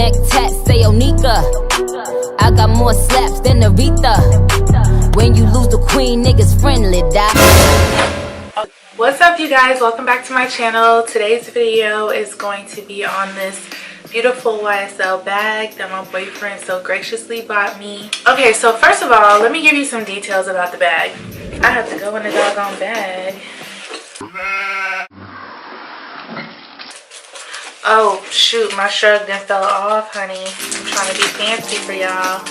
neck tat say Onika. I got more slaps than Aretha. When you lose the queen, niggas friendly, die. What's up, you guys? Welcome back to my channel. Today's video is going to be on this beautiful YSL bag that my boyfriend so graciously bought me. Okay, so first of all, let me give you some details about the bag. I have to go in the doggone bag. Oh shoot, my shrug then fell off, honey. I'm trying to be fancy for y'all.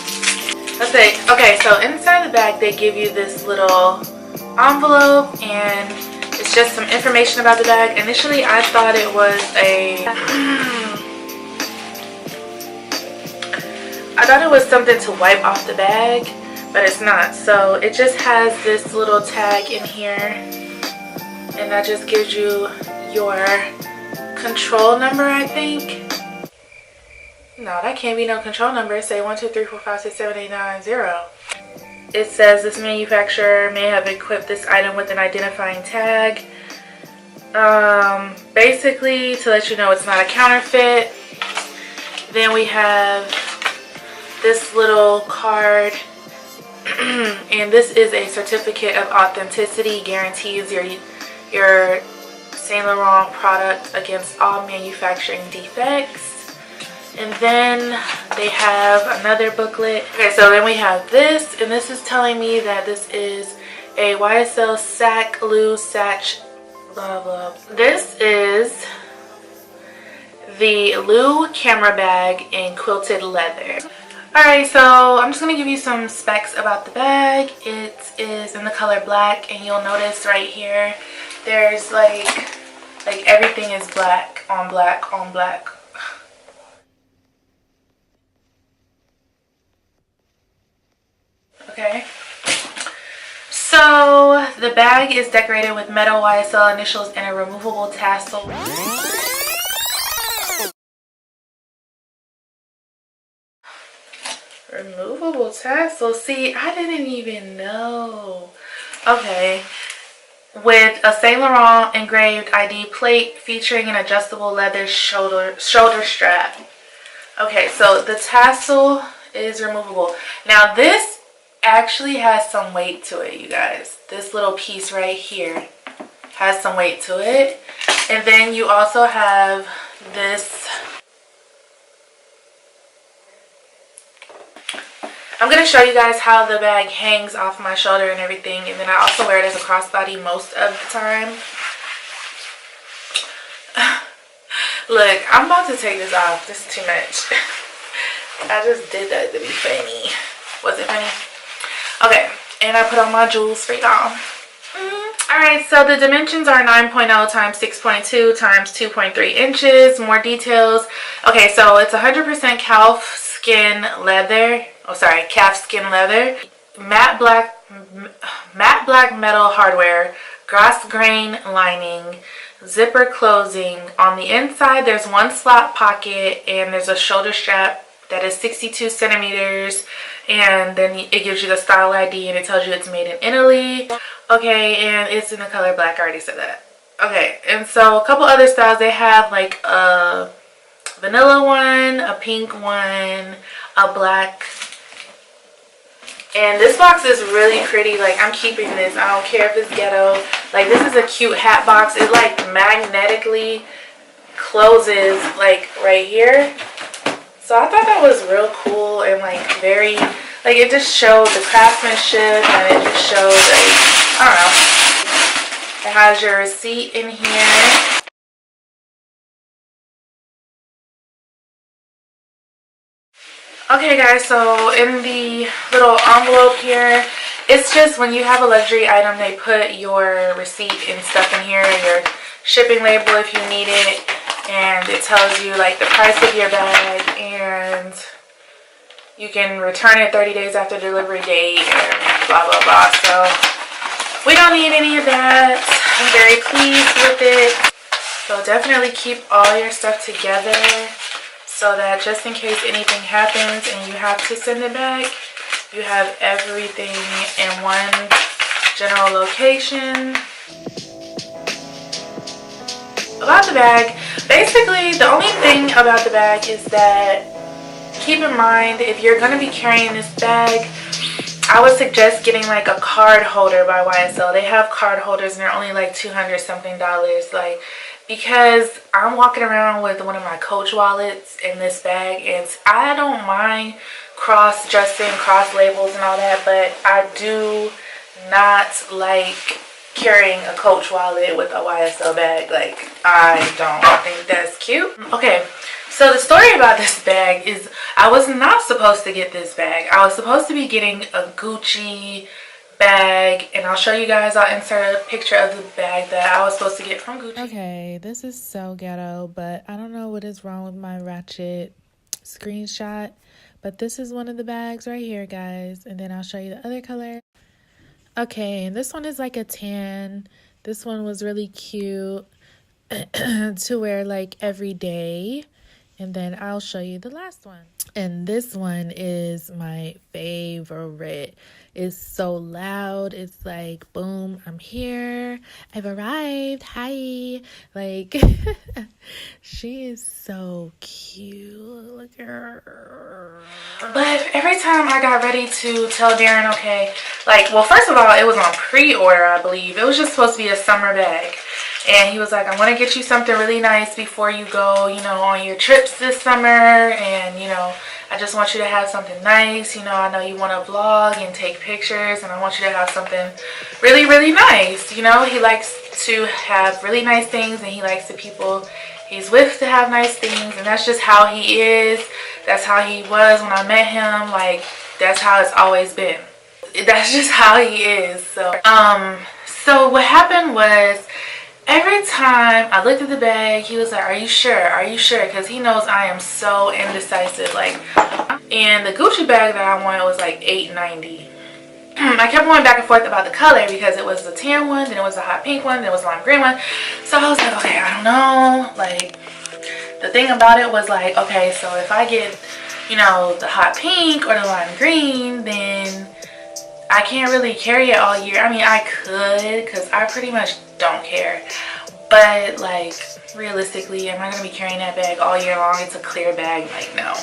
Okay, so inside the bag they give you this little envelope and it's just some information about the bag. Initially I thought it was something to wipe off the bag, but it's not. So it just has this little tag in here and that just gives you your control number, I think. No, that can't be no control number. It say 1 2 3 4 5 6 7 8 9 0. It says this manufacturer may have equipped this item with an identifying tag. Basically to let you know it's not a counterfeit. Then we have this little card and this is a certificate of authenticity, guarantees your Saint Laurent product against all manufacturing defects. And then they have another booklet. Okay, so then we have this, and this is telling me that this is a YSL Sac Lou Satch blah blah. This is the Lou camera bag in quilted leather. Alright, so I'm just going to give you some specs about the bag. It is in the color black, and you'll notice right here there's like everything is black on black on black. Okay, so the bag is decorated with metal YSL initials and a removable tassel. Removable tassel? See, I didn't even know. Okay, with a Saint Laurent engraved ID plate featuring an adjustable leather shoulder strap. Okay, so the tassel is removable. Now this actually has some weight to it, you guys. This little piece right here has some weight to it. And then you also have this. I'm going to show you guys how the bag hangs off my shoulder and everything. And then I also wear it as a crossbody most of the time. Look, I'm about to take this off. This is too much. I just did that to be funny. Was it funny? Okay, and I put on my jewels for y'all. Alright, so the dimensions are 9.0 times 6.2 times 2.3 inches. More details. Okay, so it's 100% calf skin leather. Oh, sorry, calf skin leather. Matte black metal hardware. Grass grain lining. Zipper closing. On the inside, there's one slot pocket and there's a shoulder strap that is 62 centimeters. And then it gives you the style ID and it tells you it's made in Italy. Okay, and it's in the color black. I already said that. Okay, and so a couple other styles. They have like a vanilla one, a pink one, a black. And this box is really pretty. Like, I'm keeping this. I don't care if it's ghetto. Like, this is a cute hat box. It like magnetically closes like right here. So I thought that was real cool and like very, like it just showed the craftsmanship and it just showed like, I don't know. It has your receipt in here. Okay guys, so in the little envelope here, it's just when you have a luxury item, they put your receipt and stuff in here, your shipping label if you need it. And it tells you like the price of your bag and you can return it 30 days after delivery date and blah blah blah. So we don't need any of that. I'm very pleased with it. So definitely keep all your stuff together so that just in case anything happens and you have to send it back, you have everything in one general location. About the bag, basically the only thing about the bag is that keep in mind, if you're going to be carrying this bag, I would suggest getting like a card holder by YSL. They have card holders and they're only like $200 something. Like, because I'm walking around with one of my Coach wallets in this bag, and I don't mind cross-dressing, cross-labels and all that, but I do not like carrying a Coach wallet with a YSL bag. Like, I don't think that's cute. Okay, so the story about this bag is I was not supposed to get this bag. I was supposed to be getting a Gucci bag, and I'll show you guys. I'll insert a picture of the bag that I was supposed to get from Gucci. Okay, this is so ghetto, but I don't know what is wrong with my ratchet screenshot, but this is one of the bags right here, guys, and then I'll show you the other color. Okay, and this one is like a tan. This one was really cute to wear like every day, and then I'll show you the last one. And this one is my favorite. It's so loud. It's like, boom, I'm here. I've arrived. Hi. Like, she is so cute. Look at her. But every time I got ready to tell Darren, okay, like, well, first of all, it was on pre-order, I believe. It was just supposed to be a summer bag. And he was like, I want to get you something really nice before you go, you know, on your trips this summer. And, you know, I just want you to have something nice. You know, I know you want to vlog and take pictures, and I want you to have something really, really nice. You know, he likes to have really nice things, and he likes the people he's with to have nice things. And that's just how he is. That's how he was when I met him. Like, that's how it's always been. That's just how he is. So what happened was, every time I looked at the bag, he was like, are you sure? Are you sure? Because he knows I am so indecisive. Like, and the Gucci bag that I wanted was like $8.90. I kept going back and forth about the color because it was the tan one, then it was the hot pink one, then it was the lime green one. So I was like, okay, I don't know. Like, the thing about it was like, okay, so if I get, you know, the hot pink or the lime green, then I can't really carry it all year. I mean, I could, because I pretty much don't care. But, like, realistically, am I going to be carrying that bag all year long? It's a clear bag. Like, no.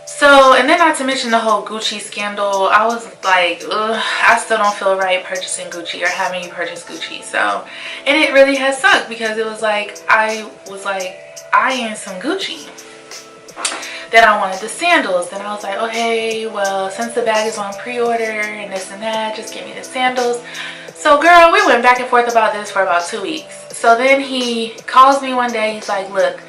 So, and then not to mention the whole Gucci scandal. I was like, ugh, I still don't feel right purchasing Gucci or having you purchase Gucci. So, and it really has sucked because it was like, I was like eyeing some Gucci. Then I wanted the sandals. Then I was like, okay, well, since the bag is on pre-order and this and that, just give me the sandals. So, girl, we went back and forth about this for about 2 weeks. So then he calls me one day. He's like, look,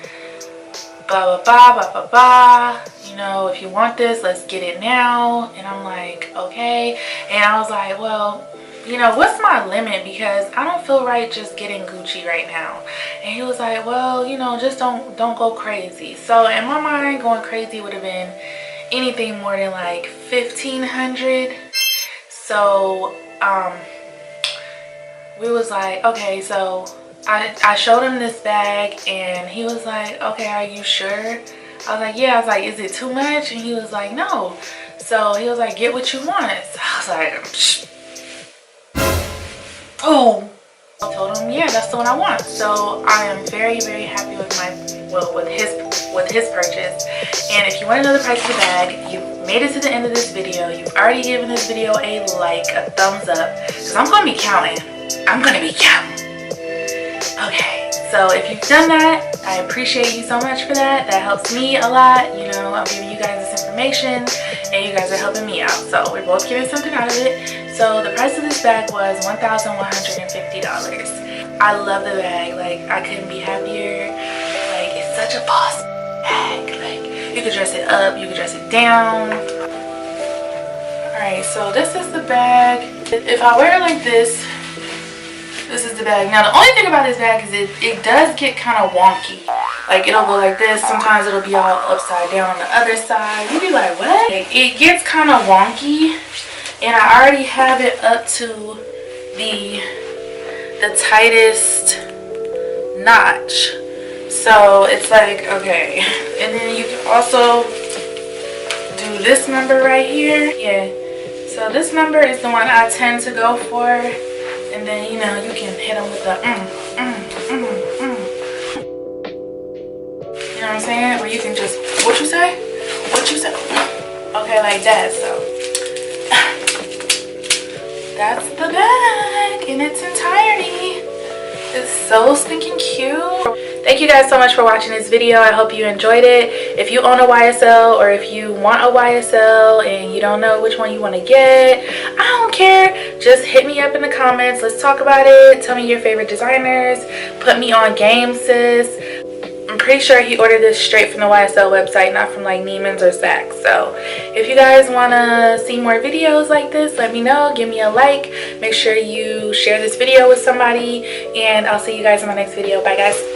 blah, blah, blah, blah, blah, blah. You know, if you want this, let's get it now. And I'm like, okay. And I was like, well, you know, what's my limit? Because I don't feel right just getting Gucci right now. And he was like, well, you know, just don't go crazy. So in my mind, going crazy would have been anything more than like $1,500. So we was like, okay. So I showed him this bag, and he was like, okay, are you sure? I was like, yeah. I was like, is it too much? And he was like, no. So he was like, get what you want. So I was like, shh. Oh, I told him, yeah, that's the one I want. So I am very, very happy with with his purchase. And if you want to know the price of the bag, you made it to the end of this video. You've already given this video a like, a thumbs up, because I'm going to be counting. I'm going to be counting. Okay, so if you've done that, I appreciate you so much for that. That helps me a lot. You know, I'm giving you guys this information, and you guys are helping me out. So we're both getting something out of it. So the price of this bag was $1,150. I love the bag. Like, I couldn't be happier. Like, it's such a boss bag. Like, you could dress it up, you could dress it down. Alright, so this is the bag. If I wear it like this is the bag. Now, the only thing about this bag is it does get kind of wonky. Like, it'll go like this. Sometimes it'll be all upside down on the other side. You'll be like, what? It gets kind of wonky. And I already have it up to the tightest notch. So it's like, okay. And then you can also do this number right here. Yeah. So this number is the one I tend to go for. And then, you know, you can hit them with the You know what I'm saying? Or you can just, what you say? What you say? okay like that. So that's the bag in its entirety. It's so stinking cute. Thank you guys so much for watching this video. I hope you enjoyed it. If you own a YSL or if you want a YSL and you don't know which one you want to get, I don't care. Just hit me up in the comments. Let's talk about it. Tell me your favorite designers. Put me on game, sis. I'm pretty sure he ordered this straight from the YSL website, not from like Neiman's or Saks. So if you guys want to see more videos like this, let me know. Give me a like. Make sure you share this video with somebody. And I'll see you guys in my next video. Bye, guys.